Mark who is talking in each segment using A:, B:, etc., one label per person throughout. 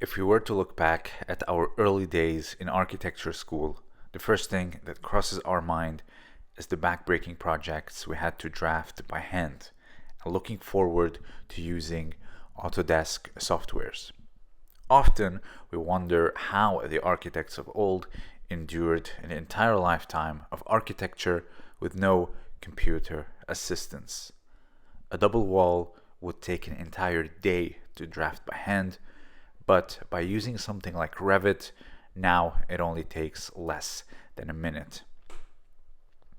A: If we were to look back at our early days in architecture school, the first thing that crosses our mind is the backbreaking projects we had to draft by hand and looking forward to using Autodesk softwares. Often we wonder how the architects of old endured an entire lifetime of architecture with no computer assistance. A double wall would take an entire day to draft by hand, but by using something like Revit, now it only takes less than a minute.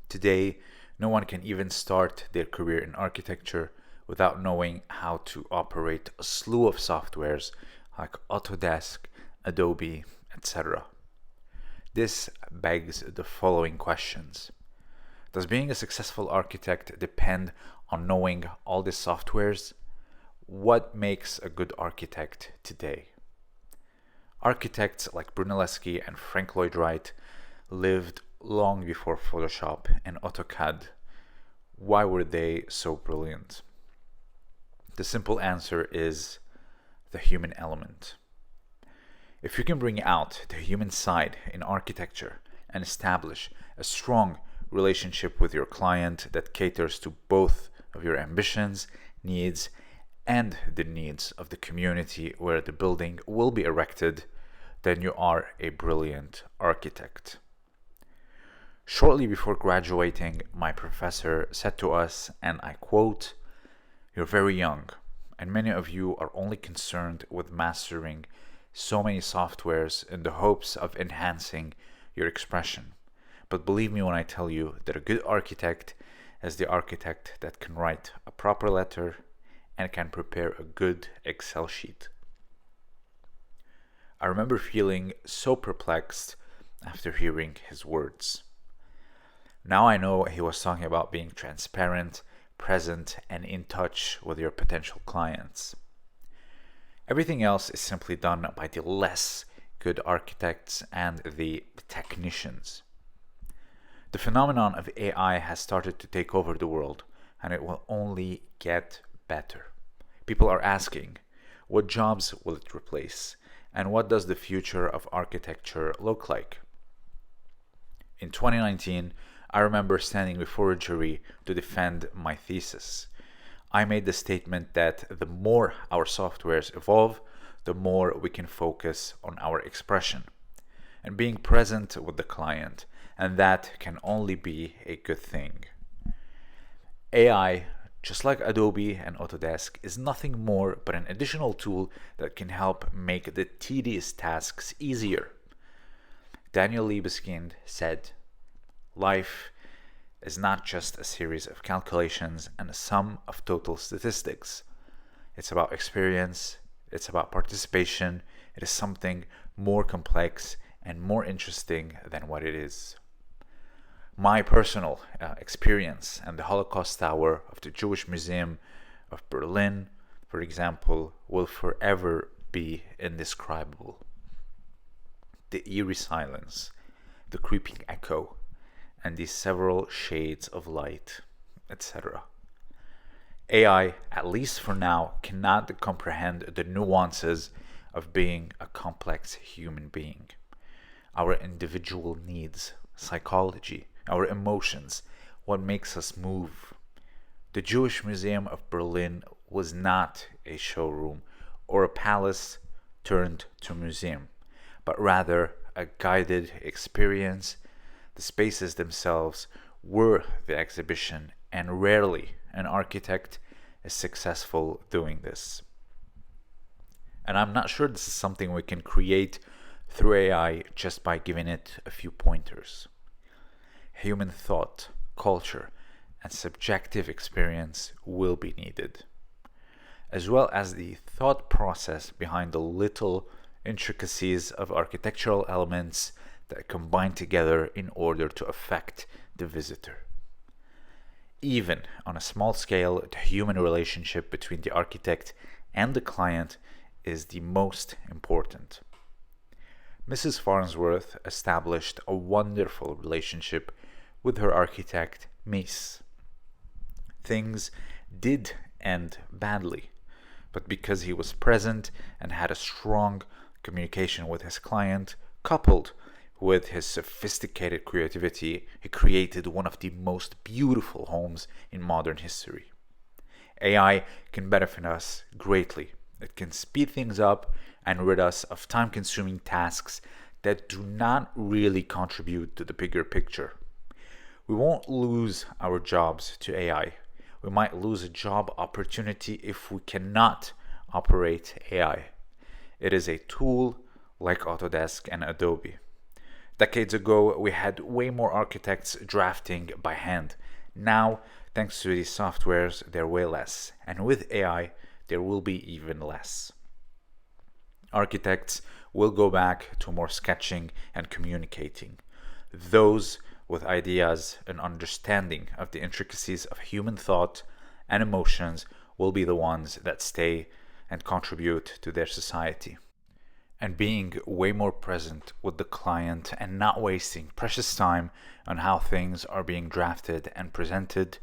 A: Today, no one can even start their career in architecture without knowing how to operate a slew of softwares like Autodesk, Adobe, etc. This begs the following questions. Does being a successful architect depend on knowing all these softwares? What makes a good architect today? Architects like Brunelleschi and Frank Lloyd Wright lived long before Photoshop and AutoCAD. Why were they so brilliant? The simple answer is the human element. If you can bring out the human side in architecture and establish a strong relationship with your client that caters to both of your ambitions, needs, and the needs of the community where the building will be erected, then you are a brilliant architect. Shortly before graduating, my professor said to us, and I quote, "You're very young, and many of you are only concerned with mastering so many softwares in the hopes of enhancing your expression. But believe me when I tell you that a good architect is the architect that can write a proper letter and can prepare a good Excel sheet." I remember feeling so perplexed after hearing his words. Now I know he was talking about being transparent, present, and in touch with your potential clients. Everything else is simply done by the less good architects and the technicians. The phenomenon of AI has started to take over the world, and it will only get better. People are asking, what jobs will it replace? And what does the future of architecture look like? In 2019, I remember standing before a jury to defend my thesis. I made the statement that the more our softwares evolve, the more we can focus on our expression and being present with the client, and that can only be a good thing. AI, just like Adobe and Autodesk, is nothing more but an additional tool that can help make the tedious tasks easier. Daniel Libeskind said, "Life is not just a series of calculations and a sum of total statistics. It's about experience, it's about participation, it is something more complex and more interesting than what it is." My personal experience and the Holocaust Tower of the Jewish Museum of Berlin, for example, will forever be indescribable. The eerie silence, the creeping echo, and the several shades of light, etc. AI, at least for now, cannot comprehend the nuances of being a complex human being. Our individual needs, psychology, our emotions, what makes us move. The Jewish Museum of Berlin was not a showroom or a palace turned to museum, but rather a guided experience. The spaces themselves were the exhibition, and rarely an architect is successful doing this. And I'm not sure this is something we can create through AI just by giving it a few pointers. Human thought, culture, and subjective experience will be needed, as well as the thought process behind the little intricacies of architectural elements that combine together in order to affect the visitor. Even on a small scale, the human relationship between the architect and the client is the most important. Mrs. Farnsworth established a wonderful relationship with her architect, Mies. Things did end badly, but because he was present and had a strong communication with his client, coupled with his sophisticated creativity, he created one of the most beautiful homes in modern history. AI can benefit us greatly. It can speed things up and rid us of time-consuming tasks that do not really contribute to the bigger picture. We won't lose our jobs to AI. We might lose a job opportunity if we cannot operate AI. It is a tool like Autodesk and Adobe. Decades ago, we had way more architects drafting by hand. Now, thanks to these softwares, they're way less. And with AI, there will be even less. Architects will go back to more sketching and communicating. Those with ideas and understanding of the intricacies of human thought and emotions will be the ones that stay and contribute to their society. And being way more present with the client and not wasting precious time on how things are being drafted and presented,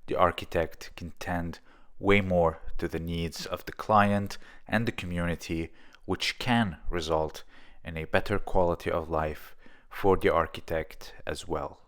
A: the architect can tend way more to the needs of the client and the community, which can result in a better quality of life for the architect as well.